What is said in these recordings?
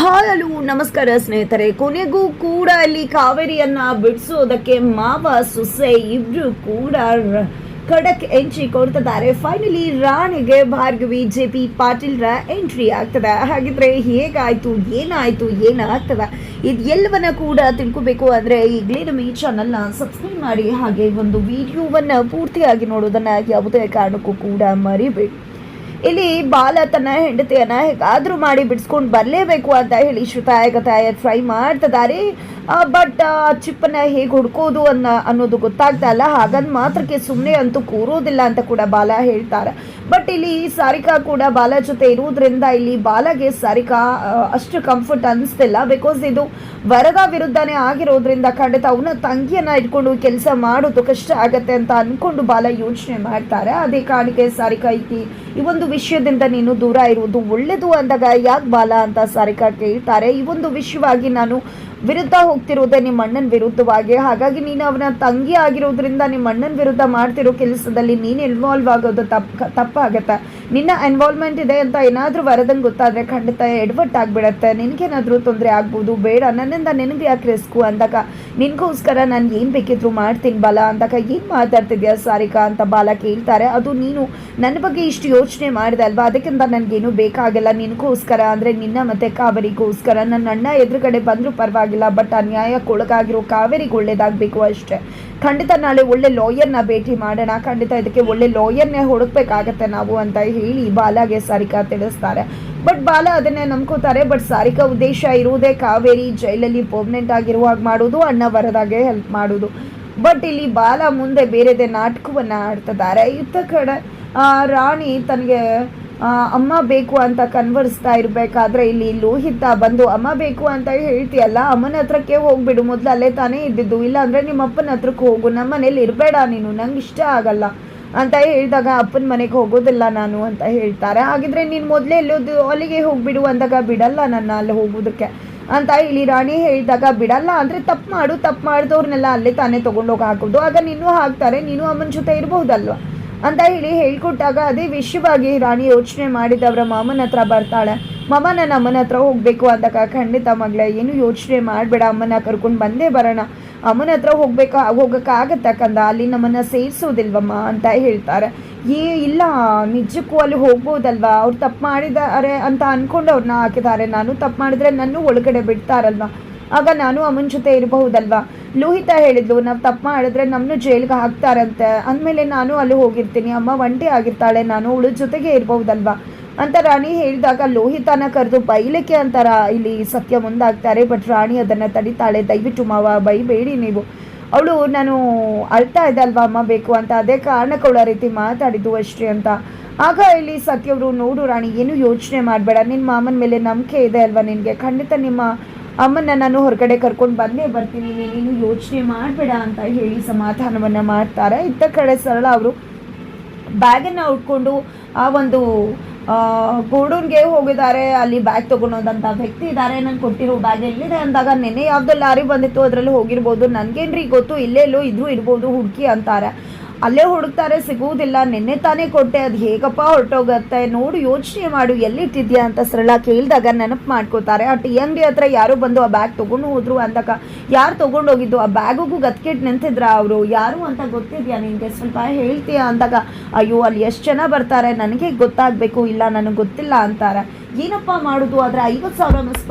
Hello ನಮಸ್ಕಾರ ಸ್ನೇಹಿತರೆ. ಕೊನೆಗೂ ಕೂಡ ಅಲ್ಲಿ ಕಾವೇರಿಯನ್ನ ಬಿಡಿಸೋದಕ್ಕೆ ಮಾವ ಸೊಸೆ ಇಬ್ರು ಕೂಡ ಖಡಕ್ ಎಂಟ್ರಿ ಕೊಡ್ತಿದ್ದಾರೆ. ಫೈನಲಿ ರಾಣಿಗೆ ಭಾರ್ಗವಿ ಜೆ.ಪಿ. ಪಾಟೀಲ್ರ ಎಂಟ್ರಿ ಆಗ್ತದೆ. ಹಾಗಿದ್ರೆ ಹೇಗಾಯ್ತು, ಏನಾಗ್ತದೆ, ಇದು ಎಲ್ಲವನ್ನ ಕೂಡ ತಿಳ್ಕೋಬೇಕು ಅಂದ್ರೆ ಈಗಲೇ ನಮ್ಮ ಈ ಚಾನಲ್ನ ಸಬ್ಸ್ಕ್ರೈಬ್ ಮಾಡಿ, ಹಾಗೆ ಒಂದು ವಿಡಿಯೋವನ್ನ ಪೂರ್ತಿಯಾಗಿ ನೋಡೋದನ್ನ ಯಾವುದೇ ಕಾರಣಕ್ಕೂ ಕೂಡ ಮರಿಬೇಡಿ. ಇಲ್ಲಿ ಬಾಲ ತನ್ನ ಹೆಂಡತಿಯನ್ನ ಹೇಗಾದ್ರೂ ಮಾಡಿ ಬಿಡಿಸ್ಕೊಂಡು ಬರಲೇಬೇಕು ಅಂತ ಹೇಳಿ ಶ್ರುತಾಯ ಟ್ರೈ ಮಾಡ್ತಿದ್ದಾರೆ. ಬಟ್ ಚಿಪ್ಪನ್ನ ಹೇಗೆ ಹುಡ್ಕೋದು ಅನ್ನೋದು ಗೊತ್ತಾಗ್ತಾ ಇಲ್ಲ. ಹಾಗಂದ್ ಮಾತ್ರಕ್ಕೆ ಸುಮ್ಮನೆ ಅಂತೂ ಕೂರೋದಿಲ್ಲ ಅಂತ ಕೂಡ ಬಾಲ ಹೇಳ್ತಾರೆ. ಬಟ್ ಇಲ್ಲಿ ಸಾರಿಕಾ ಕೂಡ ಬಾಲ ಜೊತೆ ಇರುವುದರಿಂದ ಇಲ್ಲಿ ಬಾಲಗೆ ಸಾರಿಕಾ ಅಷ್ಟು ಕಂಫರ್ಟ್ ಅನಿಸ್ತಿಲ್ಲ. ಬಿಕಾಸ್ ಇದು ವರದ ವಿರುದ್ಧನೇ ಆಗಿರೋದ್ರಿಂದ ಖಂಡಿತ ಅವನ ತಂಗಿಯನ್ನ ಇಟ್ಕೊಂಡು ಕೆಲಸ ಮಾಡೋದು ಕಷ್ಟ ಆಗತ್ತೆ ಅಂತ ಅನ್ಕೊಂಡು ಬಾಲ ಯೋಚನೆ ಮಾಡ್ತಾರೆ. ಅದೇ ಕಾರಣಕ್ಕೆ ಸಾರಿಕಾ ಈ ಒಂದು ವಿಷಯದಿಂದ ನೀನು ದೂರ ಇರುವುದು ಒಳ್ಳೆಯದು ಅಂದಾಗ ಯಾಕೆ ಬಾಲ ಅಂತ ಸಾರಿಕಾ ಕೇಳ್ತಾರೆ. ಈ ಒಂದು ವಿಷಯವಾಗಿ ನಾನು ವಿರುದ್ಧ ಹೋಗ್ತಿರೋದೆ ನಿಮ್ಮ ಅಣ್ಣನ ವಿರುದ್ಧವಾಗಿ, ಹಾಗಾಗಿ ನೀನು ಅವನ ತಂಗಿ ಆಗಿರೋದ್ರಿಂದ ನಿಮ್ಮ ಅಣ್ಣನ ವಿರುದ್ಧ ಮಾಡ್ತಿರೋ ಕೆಲಸದಲ್ಲಿ ನೀನು ಇನ್ವಾಲ್ವ್ ಆಗೋದು ತಪ್ಪಾಗತ್ತೆ. ನಿನ್ನ ಇನ್ವಾಲ್ವ್ಮೆಂಟ್ ಇದೆ ಅಂತ ಏನಾದರೂ ವರದಂಗೆ ಗೊತ್ತಾದರೆ ಖಂಡಿತ ಎಡವಟ್ಟು ಆಗಿಬಿಡತ್ತೆ, ನಿನಗೇನಾದರೂ ತೊಂದರೆ ಆಗ್ಬೋದು, ಬೇಡ ನನ್ನಿಂದ ನಿನಗೆ ಯಾಕೆ ರಿಸ್ಕು ಅಂದಾಗ ನಿನಗೋಸ್ಕರ ನಾನು ಏನು ಬೇಕಿದ್ರು ಮಾಡ್ತೀನಿ ಬಾಲ ಅಂದಾಗ ಏನು ಮಾತಾಡ್ತಿದ್ಯಾ ಸಾರಿಕಾ ಅಂತ ಬಾಲ ಕೇಳ್ತಾರೆ. ಅದು ನೀನು ನನ್ನ ಬಗ್ಗೆ ಇಷ್ಟು ಯೋಚನೆ ಮಾಡಿದೆ ಅಲ್ವಾ, ಅದಕ್ಕಿಂತ ನನಗೇನು ಬೇಕಾಗಿಲ್ಲ, ನಿನಗೋಸ್ಕರ ಅಂದರೆ ನಿನ್ನ ಮತ್ತು ಕಾವೇರಿಗೋಸ್ಕರ ನನ್ನ ಅಣ್ಣ ಎದುರುಗಡೆ ಬಂದರೂ ಪರವಾಗಿಲ್ಲ, ಬಟ್ ಅನ್ಯಾಯಕ್ಕೆ ಒಳಗಾಗಿರೋ ಕಾವೇರಿಗೆ ಒಳ್ಳೇದಾಗಬೇಕು ಅಷ್ಟೇ. ಖಂಡಿತ ನಾಳೆ ಒಳ್ಳೆ ಲಾಯರ್ನ ಭೇಟಿ ಮಾಡೋಣ, ಖಂಡಿತ ಇದಕ್ಕೆ ಒಳ್ಳೆ ಲಾಯರ್ನೇ ಹುಡುಕ್ಬೇಕಾಗತ್ತೆ ನಾವು ಅಂತ ಹೇಳಿ ಬಾಲಾಗೆ ಸಾರಿಕಾ ತಿಳಿಸ್ತಾರೆ. ಬಟ್ ಬಾಲ ಅದನ್ನೇ ನಂಬ್ಕೋತಾರೆ. ಬಟ್ ಸಾರಿಕಾ ಉದ್ದೇಶ ಇರುವುದೇ ಕಾವೇರಿ ಜೈಲಲ್ಲಿ ಪರ್ಮನೆಂಟ್ ಆಗಿರುವಾಗ ಮಾಡೋದು, ಅಣ್ಣ ವರದಾಗೆ ಹೆಲ್ಪ್ ಮಾಡೋದು. ಬಟ್ ಇಲ್ಲಿ ಬಾಲ ಮುಂದೆ ಬೇರೆದೇ ನಾಟಕವನ್ನು ಆಡ್ತಿದ್ದಾರೆ. ಇತ್ತ ಕಡೆ ರಾಣಿ ತನಗೆ ಅಮ್ಮ ಬೇಕು ಅಂತ ಕನ್ವರ್ಸ್ತಾ ಇರಬೇಕಾದ್ರೆ ಇಲ್ಲಿ ಲೋಹಿತ ಬಂದು ಅಮ್ಮ ಬೇಕು ಅಂತ ಹೇಳ್ತೀಯಲ್ಲ, ಅಮ್ಮನ ಹತ್ರಕ್ಕೆ ಹೋಗ್ಬಿಡು, ಮೊದಲು ಅಲ್ಲೇ ತಾನೇ ಇದ್ದಿದ್ದು, ಇಲ್ಲ ಅಂದರೆ ನಿಮ್ಮ ಅಪ್ಪನ ಹತ್ರಕ್ಕೆ ಹೋಗು, ನಮ್ಮ ಮನೇಲಿ ಇರಬೇಡ ನೀನು, ನಂಗೆ ಇಷ್ಟ ಆಗಲ್ಲ ಅಂತ ಹೇಳಿದಾಗ ಅಪ್ಪನ ಮನೆಗೆ ಹೋಗೋದಿಲ್ಲ ನಾನು ಅಂತ ಹೇಳ್ತಾರೆ. ಹಾಗಿದ್ರೆ ನೀನು ಮೊದಲೇ ಎಲ್ಲೋದು ಅಲ್ಲಿಗೆ ಹೋಗ್ಬಿಡು ಅಂದಾಗ ಬಿಡಲ್ಲ ನನ್ನ ಅಲ್ಲಿ ಹೋಗೋದಕ್ಕೆ ಅಂತ ಇಲ್ಲಿ ರಾಣಿ ಹೇಳಿದಾಗ ಬಿಡಲ್ಲ ಅಂದರೆ ತಪ್ಪು ಮಾಡಿದವ್ರನ್ನೆಲ್ಲ ಅಲ್ಲೇ ತಾನೇ ತೊಗೊಂಡೋಗಿ ಹಾಕೋದು, ಆಗ ನೀನು ಹಾಕ್ತಾರೆ, ನೀನು ಅಮ್ಮನ ಜೊತೆ ಇರ್ಬೋದಲ್ವ ಅಂತ ಹೇಳಿ ಹೇಳ್ಕೊಟ್ಟಾಗ ಅದೇ ವಿಷಯವಾಗಿ ರಾಣಿ ಯೋಚನೆ ಮಾಡಿದ ಅವರ ಮಾಮನ ಹತ್ರ ಬರ್ತಾಳೆ. ಮಾಮ ನಾನು ಅಮ್ಮನ ಹತ್ರ ಹೋಗಬೇಕು ಅಂದಾಗ ಖಂಡಿತ ಮಗಳೇ ಏನು ಯೋಚನೆ ಮಾಡಬೇಡ, ಅಮ್ಮನ ಕರ್ಕೊಂಡು ಬಂದೇ ಬರೋಣ, ಅಮ್ಮನ ಹತ್ರ ಹೋಗೋಕ್ಕಾಗತ್ತೆ ಕಂದ, ಅಲ್ಲಿ ನಮ್ಮನ್ನು ಸೇರಿಸೋದಿಲ್ವಮ್ಮ ಅಂತ ಹೇಳ್ತಾರೆ. ಇಲ್ಲ ನಿಜಕ್ಕೂ ಅಲ್ಲಿ ಹೋಗ್ಬೋದಲ್ವಾ, ಅವ್ರು ತಪ್ಪು ಮಾಡಿದ್ದಾರೆ ಅಂತ ಅಂದ್ಕೊಂಡು ಅವ್ರನ್ನ ಹಾಕಿದ್ದಾರೆ, ನಾನು ತಪ್ಪು ಮಾಡಿದ್ರೆ ನನ್ನ ಒಳಗಡೆ ಬಿಡ್ತಾರಲ್ವ, ಆಗ ನಾನು ಅಮ್ಮನ ಜೊತೆ ಇರಬಹುದಲ್ವಾ. ಲೋಹಿತ ಹೇಳಿದ್ಲು ನಾವು ತಪ್ಪು ಮಾಡಿದ್ರೆ ನಮ್ಮನ್ನು ಜೈಲಿಗೆ ಹಾಕ್ತಾರಂತೆ, ಅಂದಮೇಲೆ ನಾನು ಅಲ್ಲಿ ಹೋಗಿರ್ತೀನಿ, ಅಮ್ಮ ಒಂಟಿ ಆಗಿರ್ತಾಳೆ, ನಾನು ಅವಳ ಜೊತೆಗೆ ಇರಬಹುದಲ್ವಾ ಅಂತ ರಾಣಿ ಹೇಳಿದಾಗ ಲೋಹಿತನ ಕರೆದು ಬೈಲಿಕ್ಕೆ ಅಂತಾರ ಇಲ್ಲಿ ಸತ್ಯ ಮುಂದಾಗ್ತಾರೆ. ಬಟ್ ರಾಣಿ ಅದನ್ನು ತಡಿತಾಳೆ, ದಯವಿಟ್ಟು ಮಾವ ಬೈಬೇಡಿ ನೀವು, ಅವಳು ನಾನು ಅಳ್ತಾ ಇದ್ದಲ್ವಾ ಅಮ್ಮ ಬೇಕು ಅಂತ, ಅದೇ ಕಾರಣಕ್ಕೆ ಅವಳ ರೀತಿ ಮಾತಾಡಿದ್ದು ಅಷ್ಟೇ ಅಂತ. ಆಗ ಇಲ್ಲಿ ಸತ್ಯವರು ನೋಡು ರಾಣಿ ಏನು ಯೋಚನೆ ಮಾಡಬೇಡ, ನಿನ್ನ ಮಾಮನ ಮೇಲೆ ನಂಬಿಕೆ ಇದೆ ಅಲ್ವಾ ನಿನಗೆ, ಖಂಡಿತ ನಿಮ್ಮ ಅಮ್ಮನ್ನ ನಾನು ಹೊರಗಡೆ ಕರ್ಕೊಂಡು ಬಂದೇ ಬರ್ತೀನಿ, ನೀನು ಯೋಚನೆ ಮಾಡಬೇಡ ಅಂತ ಹೇಳಿ ಸಮಾಧಾನವನ್ನು ಮಾಡ್ತಾರೆ. ಇತ್ತ ಕಡೆ ಸರಳ ಅವರು ಬ್ಯಾಗನ್ನು ಉಟ್ಕೊಂಡು ಆ ಒಂದು ಗೋಡೂನ್ಗೆ ಹೋಗಿದ್ದಾರೆ. ಅಲ್ಲಿ ಬ್ಯಾಗ್ ತೊಗೊಳೋದಂಥ ವ್ಯಕ್ತಿ ಇದ್ದಾರೆ, ನಾನು ಕೊಟ್ಟಿರೋ ಬ್ಯಾಗ್ ಎಲ್ಲಿದೆ ಅಂದಾಗ ನೆನ್ನೆ ಯಾವುದೋ ಲಾರಿ ಬಂದಿತ್ತು ಅದರಲ್ಲಿ ಹೋಗಿರ್ಬೋದು, ನನಗೇನ್ರಿ ಗೊತ್ತು, ಇಲ್ಲೆಲ್ಲೋ ಇದ್ರೂ ಇರ್ಬೋದು ಹುಡುಕಿ ಅಂತಾರೆ. ಅಲ್ಲೇ ಹುಡುಕ್ತಾರೆ, ಸಿಗುವುದಿಲ್ಲ, ನಿನ್ನೆ ತಾನೇ ಕೊಟ್ಟೆ, ಅದು ಹೇಗಪ್ಪ ಹೊರಟೋಗತ್ತೆ, ನೋಡು ಯೋಚನೆ ಮಾಡು ಎಲ್ಲಿಟ್ಟಿದ್ಯಾ ಅಂತ ಸರಳ ಕೇಳಿದಾಗ ನೆನಪು ಮಾಡ್ಕೋತಾರೆ. ಆ ಟಿ ಅಂಗಡಿ ಹತ್ರ ಯಾರೋ ಬಂದು ಆ ಬ್ಯಾಗ್ ತೊಗೊಂಡು ಹೋದ್ರು ಅಂದಾಗ ಯಾರು ತೊಗೊಂಡೋಗಿದ್ದು, ಆ ಬ್ಯಾಗಿಗೂ ಗತ್ಕಿಟ್ಟು ನಿಂತಿದ್ರ ಅವರು, ಯಾರು ಅಂತ ಗೊತ್ತಿದ್ಯಾ ನಿನಗೆ, ಸ್ವಲ್ಪ ಹೇಳ್ತೀಯಾ ಅಂದಾಗ ಅಯ್ಯೋ ಅಲ್ಲಿ ಎಷ್ಟು ಜನ ಬರ್ತಾರೆ ನನಗೆ ಗೊತ್ತಾಗಬೇಕು, ಇಲ್ಲ ನನಗೆ ಗೊತ್ತಿಲ್ಲ ಅಂತಾರೆ. ಏನಪ್ಪ ಮಾಡೋದು, ಆದರೆ 50,000 ಮಿಸ್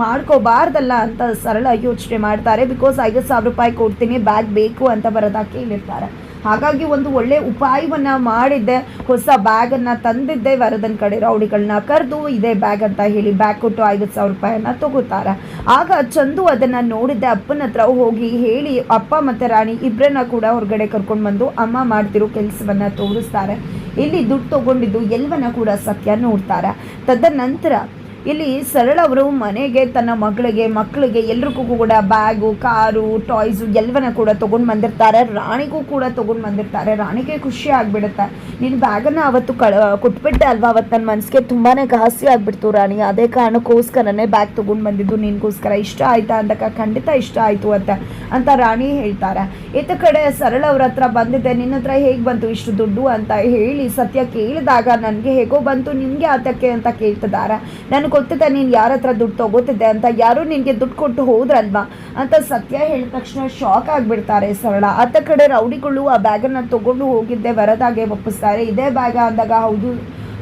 ಮಾಡ್ಕೋಬಾರ್ದಲ್ಲ ಅಂತ ಸರಳ ಯೋಚನೆ ಮಾಡ್ತಾರೆ. ಬಿಕಾಸ್ 50,000 ರೂಪಾಯಿ ಕೊಡ್ತೀನಿ, ಬ್ಯಾಗ್ ಬೇಕು ಅಂತ ಬರೋದಾ ಕೇಳಿರ್ತಾರೆ. ಹಾಗಾಗಿ ಒಂದು ಒಳ್ಳೆ ಉಪಾಯವನ್ನು ಮಾಡಿದ್ದೆ, ಹೊಸ ಬ್ಯಾಗನ್ನು ತಂದಿದ್ದೆ, ವರದನ್ ಕಡೆ ರೌಡಿಗಳನ್ನ ಕರೆದು ಇದೇ ಬ್ಯಾಗ್ ಅಂತ ಹೇಳಿ ಬ್ಯಾಗ್ ಕೊಟ್ಟು 50,000 ರೂಪಾಯಿಯನ್ನು ತಗೋತಾರೆ. ಆಗ ಚಂದು ಅದನ್ನು ನೋಡಿದ್ದೆ, ಅಪ್ಪನ ಹತ್ರ ಹೋಗಿ ಹೇಳಿ ಅಪ್ಪ ಮತ್ತು ರಾಣಿ ಇಬ್ಬರನ್ನ ಕೂಡ ಹೊರಗಡೆ ಕರ್ಕೊಂಡು ಬಂದು ಅಮ್ಮ ಮಾಡ್ತಿರೋ ಕೆಲಸವನ್ನು ತೋರಿಸ್ತಾರೆ. ಇಲ್ಲಿ ದುಡ್ಡು ತೊಗೊಂಡಿದ್ದು ಎಲ್ಲವನ್ನ ಕೂಡ ಸತ್ಯ ನೋಡ್ತಾರೆ. ತದನಂತರ ಇಲ್ಲಿ ಸರಳ ಅವರು ಮನೆಗೆ ತನ್ನ ಮಕ್ಕಳಿಗೆ ಎಲ್ರಿಗೂ ಕೂಡ ಬ್ಯಾಗು, ಕಾರು, ಟಾಯ್ಸು ಎಲ್ಲವನ್ನ ಕೂಡ ತೊಗೊಂಡು ಬಂದಿರ್ತಾರೆ. ರಾಣಿಗೂ ಕೂಡ ತೊಗೊಂಡು ಬಂದಿರ್ತಾರೆ. ರಾಣಿಗೆ ಖುಷಿ ಆಗಿಬಿಡುತ್ತೆ, ನೀನು ಬ್ಯಾಗನ್ನು ಅವತ್ತು ಕೊಟ್ಬಿಟ್ಟೆ ಅಲ್ವಾ, ಅವತ್ತು ನನ್ನ ಮನಸ್ಸಿಗೆ ತುಂಬಾ ಘಾಸಿ ಆಗಿಬಿಡ್ತು ರಾಣಿ, ಅದೇ ಕಾರಣಕ್ಕೋಸ್ಕರನೇ ಬ್ಯಾಗ್ ತೊಗೊಂಡು ಬಂದಿದ್ದು, ನಿನಗೋಸ್ಕರ ಇಷ್ಟ ಆಯಿತಾ ಅಂದಾಗ ಖಂಡಿತ ಇಷ್ಟ ಆಯಿತು ಅಂತ ರಾಣಿ ಹೇಳ್ತಾರೆ. ಇತ್ತ ಕಡೆ ಸರಳ ಅವ್ರ ಹತ್ರ ಬಂದಿದ್ದೆ, ನಿನ್ನ ಹತ್ರ ಹೇಗೆ ಬಂತು ಇಷ್ಟು ದುಡ್ಡು ಅಂತ ಹೇಳಿ ಸತ್ಯ ಕೇಳಿದಾಗ ನನಗೆ ಹೇಗೋ ಬಂತು, ನಿಮಗೆ ಆತಕ್ಕೆ ಅಂತ ಕೇಳ್ತಿದ್ದಾರೆ. ನನಗೆ ಗೊತ್ತಿದೆ ನೀನು ಯಾರ ಹತ್ರ ದುಡ್ಡು ತಗೋತಿದ್ದೆ ಅಂತ, ಯಾರು ನಿನಗೆ ದುಡ್ಡು ಕೊಟ್ಟು ಹೋದ್ರಲ್ವಾ ಅಂತ ಸತ್ಯ ಹೇಳಿದ ತಕ್ಷಣ ಶಾಕ್ ಆಗಿಬಿಡ್ತಾರೆ ಸರಳ. ಆತ ಕಡೆ ರೌಡಿಗಳು ಆ ಬ್ಯಾಗನ್ನು ತಗೊಂಡು ಹೋಗಿದ್ದೆ ವರದಾಗೆ ಒಪ್ಪಿಸ್ತಾರೆ. ಇದೇ ಬ್ಯಾಗ ಅಂದಾಗ ಹೌದು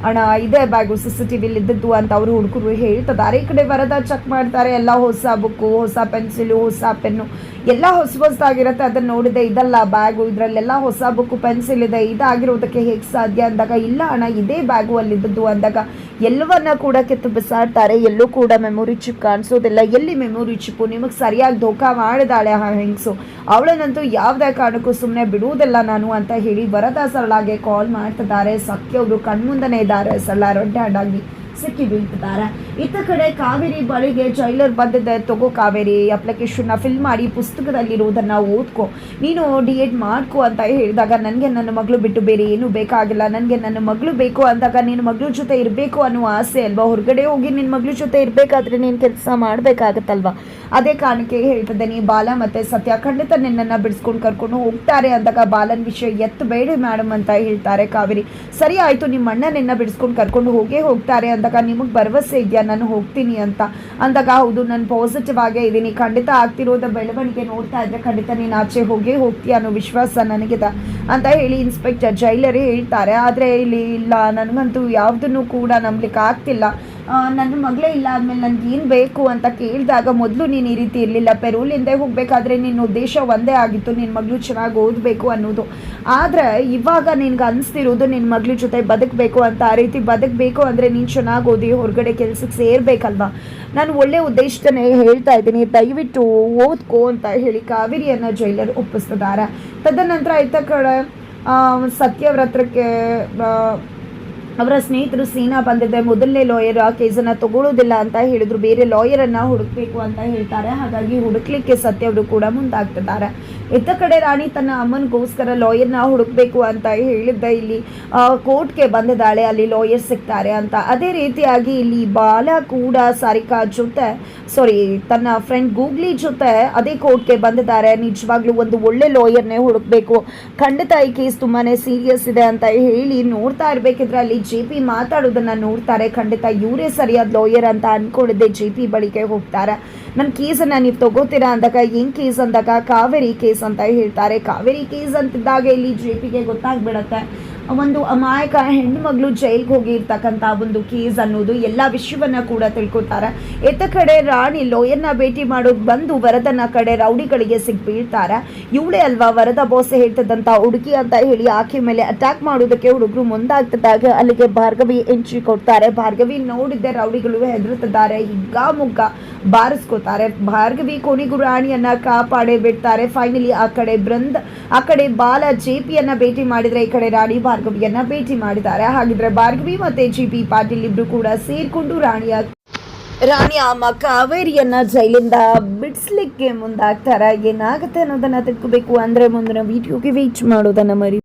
ಅಣ್ಣ ಇದೇ ಬ್ಯಾಗು CCTV ಇದ್ದದ್ದು ಅಂತ ಅವರು ಹುಡುಗರು ಹೇಳ್ತಿದ್ದಾರೆ. ಈ ಕಡೆ ವರದ ಚೆಕ್ ಮಾಡ್ತಾರೆ, ಎಲ್ಲ ಹೊಸ ಬುಕ್ಕು, ಹೊಸ ಪೆನ್ಸಿಲು, ಹೊಸ ಪೆನ್ನು ಎಲ್ಲ ಹೊಸದಾಗಿರುತ್ತೆ. ಅದನ್ನು ನೋಡಿದೆ, ಇದಲ್ಲ ಬ್ಯಾಗು, ಇದರಲ್ಲೆಲ್ಲ ಹೊಸ ಬುಕ್ಕು ಪೆನ್ಸಿಲ್ ಇದೆ, ಇದಾಗಿರೋದಕ್ಕೆ ಹೇಗೆ ಸಾಧ್ಯ ಅಂದಾಗ ಇಲ್ಲ ಅಣ್ಣ ಇದೇ ಬ್ಯಾಗು ಅಲ್ಲಿದ್ದದ್ದು ಅಂದಾಗ ಎಲ್ಲವನ್ನ ಕೂಡ ಕಿತ್ತು ಬಿಸಾಡ್ತಾರೆ. ಎಲ್ಲೂ ಕೂಡ ಮೆಮೊರಿ ಚಿಪ್ ಕಾಣಿಸೋದಿಲ್ಲ. ಎಲ್ಲಿ ಮೆಮೊರಿ ಚಿಪ್ಪು, ನಿಮಗೆ ಸರಿಯಾಗಿ ಧೋಕಾ ಮಾಡಿದಾಳೆ ಆ ಹೆಂಗಸು, ಅವಳನ್ನಂತೂ ಯಾವುದೇ ಕಾರಣಕ್ಕೂ ಸುಮ್ಮನೆ ಬಿಡುವುದಿಲ್ಲ ನಾನು ಅಂತ ಹೇಳಿ ವರದ ಸರಳಾಗೆ ಕಾಲ್ ಮಾಡ್ತಿದ್ದಾರೆ. ಸತ್ಯ ಅವರು ಕಣ್ಮುಂದನೇ ಇದ್ದಾರೆ. ಸರಳ ರೆಡ್ ಹ್ಯಾಂಡ್ ಆಗಿ ಸಿಕ್ಕಿ ಬೀಳ್ತಿದ್ದಾರೆ. ಇತ್ತ ಕಡೆ ಕಾವೇರಿ ಬಳಿಗೆ ಜೈಲರ್ ಬಂದಿದ್ದೆ, ತಗೋ ಕಾವೇರಿ ಅಪ್ಲಿಕೇಶನ್ನ ಫಿಲ್ ಮಾಡಿ ಪುಸ್ತಕದಲ್ಲಿರುವುದನ್ನು ಓದ್ಕೊ, ನೀನು D.Ed ಮಾಡ್ಕೊ ಅಂತ ಹೇಳಿದಾಗ ನನಗೆ ನನ್ನ ಮಗಳು ಬಿಟ್ಟು ಬೇರೆ ಏನೂ ಬೇಕಾಗಿಲ್ಲ, ನನಗೆ ನನ್ನ ಮಗಳು ಬೇಕು ಅಂದಾಗ ನಿನ್ನ ಮಗಳ ಜೊತೆ ಇರಬೇಕು ಅನ್ನೋ ಆಸೆ ಅಲ್ವಾ, ಹೊರಗಡೆ ಹೋಗಿ ನಿನ್ನ ಮಗಳ ಜೊತೆ ಇರಬೇಕಾದ್ರೆ ನೀನು ಕೆಲಸ ಮಾಡಬೇಕಾಗತ್ತಲ್ವ, ಅದೇ ಕಾರಣಕ್ಕೆ ಹೇಳ್ತಿದ್ದೇನೆ. ಬಾಲ ಮತ್ತು ಸತ್ಯ ಖಂಡಿತ ನಿನ್ನನ್ನು ಬಿಡಿಸ್ಕೊಂಡು ಕರ್ಕೊಂಡು ಹೋಗ್ತಾರೆ ಅಂದಾಗ ಬಾಲನ್ ವಿಷಯ ಎತ್ತಬೇಡಿ ಮೇಡಮ್ ಅಂತ ಹೇಳ್ತಾರೆ ಕಾವೇರಿ. ಸರಿ ಆಯಿತು, ನಿಮ್ಮ ಅಣ್ಣ ನಿನ್ನ ಬಿಡಿಸ್ಕೊಂಡು ಕರ್ಕೊಂಡು ಹೋಗ್ತಾರೆ ಅಂದಾಗ ನಿಮಗೆ ಭರವಸೆ ಇದೆಯಾ ನಾನು ಹೋಗ್ತೀನಿ ಅಂತ ಅಂದಾಗ ಹೌದು ನಾನು ಪಾಸಿಟಿವ್ ಆಗೇ ಇದ್ದೀನಿ, ಖಂಡಿತ ಆಗ್ತಿರೋದ ಬೆಳವಣಿಗೆ ನೋಡ್ತಾ ಇದ್ದರೆ ಖಂಡಿತ ನೀನು ಆಚೆ ಹೋಗ್ತೀಯ ಅನ್ನೋ ವಿಶ್ವಾಸ ನನಗಿದೆ ಅಂತ ಹೇಳಿ ಇನ್ಸ್ಪೆಕ್ಟರ್ ಜೈಲರೇ ಹೇಳ್ತಾರೆ. ಆದರೆ ಇಲ್ಲಿ ಇಲ್ಲ, ನನಗಂತೂ ಯಾವುದನ್ನು ಕೂಡ ನಂಬಲಿಕ್ಕೆ ಆಗ್ತಿಲ್ಲ, ನನ್ನ ಮಗಳೇ ಇಲ್ಲ ಆದಮೇಲೆ ನನಗೆ ಏನು ಬೇಕು ಅಂತ ಕೇಳಿದಾಗ ಮೊದಲು ನೀನು ಈ ರೀತಿ ಇರಲಿಲ್ಲ, ಪೆರೋಲಿಂದ ಹೋಗಬೇಕಾದ್ರೆ ನಿನ್ನ ಉದ್ದೇಶ ಒಂದೇ ಆಗಿತ್ತು, ನಿನ್ನ ಮಗಳು ಚೆನ್ನಾಗಿ ಓದಬೇಕು ಅನ್ನೋದು. ಆದರೆ ಇವಾಗ ನಿನ್ಗೆ ಅನಿಸ್ತಿರೋದು ನಿನ್ನ ಮಗಳ ಜೊತೆ ಬದುಕಬೇಕು ಅಂತ. ಆ ರೀತಿ ಬದುಕಬೇಕು ಅಂದರೆ ನೀನು ಚೆನ್ನಾಗಿ ಓದಿ ಹೊರಗಡೆ ಕೆಲಸಕ್ಕೆ ಸೇರಬೇಕಲ್ವ. ನಾನು ಒಳ್ಳೆ ಉದ್ದೇಶನೇ ಹೇಳ್ತಾ ಇದ್ದೀನಿ, ದಯವಿಟ್ಟು ಓದ್ಕೋ ಅಂತ ಹೇಳಿ ಕಾವೇರಿಯನ್ನು ಜೈಲರ್ ಒಪ್ಪಿಸ್ತಿದ್ದಾರೆ. ತದನಂತರ ಇತ್ತ ಕಡೆ ಸತ್ಯವ್ರತ್ರಕ್ಕೆ ಅವರ ಸ್ನೇಹಿತರು ಸೀನಾ ಬಂದಿದ್ದೆ, ಮೊದಲನೇ ಲಾಯರ್ ಆ ಕೇಸನ್ನು ತಗೊಳ್ಳೋದಿಲ್ಲ ಅಂತ ಹೇಳಿದ್ರು, ಬೇರೆ ಲಾಯರನ್ನು ಹುಡುಕಬೇಕು ಅಂತ ಹೇಳ್ತಾರೆ. ಹಾಗಾಗಿ ಹುಡುಕ್ಲಿಕ್ಕೆ ಸತ್ಯ ಅವರು ಕೂಡ ಮುಂದಾಗ್ತಿದ್ದಾರೆ. ಇತ್ತ ಕಡೆ ರಾಣಿ ತನ್ನ ಅಮ್ಮನಿಗೋಸ್ಕರ ಲಾಯರ್ನ ಹುಡುಕಬೇಕು ಅಂತ ಹೇಳಿದ್ದೆ, ಇಲ್ಲಿ ಕೋರ್ಟ್ಗೆ ಬಂದಿದ್ದಾಳೆ, ಅಲ್ಲಿ ಲಾಯರ್ ಸಿಗ್ತಾರೆ ಅಂತ. ಅದೇ ರೀತಿಯಾಗಿ ಇಲ್ಲಿ ಬಾಲ ಕೂಡ ಸಾರಿಕಾ ಜೊತೆ ತನ್ನ ಫ್ರೆಂಡ್ ಗೂಗ್ಲಿ ಜೊತೆ ಅದೇ ಕೋರ್ಟ್ಗೆ ಬಂದಿದ್ದಾರೆ. ನಿಜವಾಗ್ಲೂ ಒಂದು ಒಳ್ಳೆ ಲಾಯರ್ನೇ ಹುಡುಕಬೇಕು, ಖಂಡಿತ ಈ ಕೇಸ್ ತುಂಬಾ ಸೀರಿಯಸ್ ಇದೆ ಅಂತ ಹೇಳಿ ನೋಡ್ತಾ ಇರಬೇಕಿದ್ರೆ ಅಲ್ಲಿ JP ಮಾತಾಡೋದನ್ನ ನೋಡ್ತಾರೆ. ಖಂಡಿತ ಇವರೇ ಸರಿಯಾದ ಲಾಯರ್ ಅಂತ ಅನ್ಕೊಂಡಿದ್ದೆ JP ಬಳಿಗೆ ಹೋಗ್ತಾರೆ. ನನ್ನ ಕೇಸನ್ನು ನೀವು ತಗೋತೀರಾ ಅಂದಾಗ ಏನು ಕೇಸ್ ಅಂದಾಗ ಕಾವೇರಿ ಕೇಸ್ ಅಂತ ಹೇಳ್ತಾರೆ. ಕಾವೇರಿ ಕೇಸ್ ಅಂತಿದ್ದಾಗ ಇಲ್ಲಿ JPಗೆ ಗೊತ್ತಾಗ್ಬಿಡತ್ತೆ ಒಂದು ಅಮಾಯಕ ಹೆಣ್ಣು ಮಗಳು ಜೈಲ್ಗೆ ಹೋಗಿರ್ತಕ್ಕಂಥ ಒಂದು ಕೇಸ್ ಅನ್ನೋದು, ಎಲ್ಲ ವಿಷಯವನ್ನ ಕೂಡ ತಿಳ್ಕೊತಾರೆ. ಎತ್ತ ಕಡೆ ರಾಣಿ ಲಾಯರ್ನ ಭೇಟಿ ಮಾಡೋದು ಬಂದು ವರದನ ಕಡೆ ರೌಡಿಗಳಿಗೆ ಸಿಗ್ಬೀಳ್ತಾರೆ. ಇವಳೇ ಅಲ್ವಾ ವರದ ಬಾಸ್ ಹೇಳ್ತಿದ್ದಂಥ ಹುಡುಗಿ ಅಂತ ಹೇಳಿ ಆಕೆ ಮೇಲೆ ಅಟ್ಯಾಕ್ ಮಾಡೋದಕ್ಕೆ ಹುಡುಗರು ಮುಂದಾಗ್ತಿದ್ದಾಗ ಅಲ್ಲಿಗೆ ಭಾರ್ಗವಿ ಎಂಟ್ರಿ ಕೊಡ್ತಾರೆ. ಭಾರ್ಗವಿ ನೋಡಿದ್ದೆ ರೌಡಿಗಳು ಹೆದರುತ್ತಿದ್ದಾರೆ, ಹಿಗ್ಗಾಮುಗ್ಗ ಬಾರಿಸ್ಕೋತಾರೆ. ಭಾರ್ಗವಿ ಕೊನೆಗೂ ರಾಣಿಯನ್ನ ಕಾಪಾಡೇ ಬಿಡ್ತಾರೆ. ಫೈನಲಿ ಆ ಕಡೆ ಬಾಲ JPಯನ್ನ ಭೇಟಿ ಮಾಡಿದ್ರೆ, ಈ ಕಡೆ ರಾಣಿ ಭಾರ್ಗವಿಯನ್ನ ಭೇಟಿ ಮಾಡಿದ್ದಾರೆ. ಹಾಗಿದ್ರೆ ಭಾರ್ಗವಿ ಮತ್ತೆ JP ಪಾಟೀಲ್ ಇಬ್ರು ಕೂಡ ಸೇರ್ಕೊಂಡು ರಾಣಿಯ ಅಮ್ಮ ಕಾವೇರಿಯನ್ನ ಜೈಲಿಂದ ಬಿಡಿಸ್ಲಿಕ್ಕೆ ಮುಂದಾಗ್ತಾರ. ಏನಾಗುತ್ತೆ ಅನ್ನೋದನ್ನ ತಿಳ್ಕೋಬೇಕು ಅಂದ್ರೆ ಮುಂದಿನ ವಿಡಿಯೋಗೆ ವೇಟ್ ಮಾಡೋದನ್ನ ಮರಿ.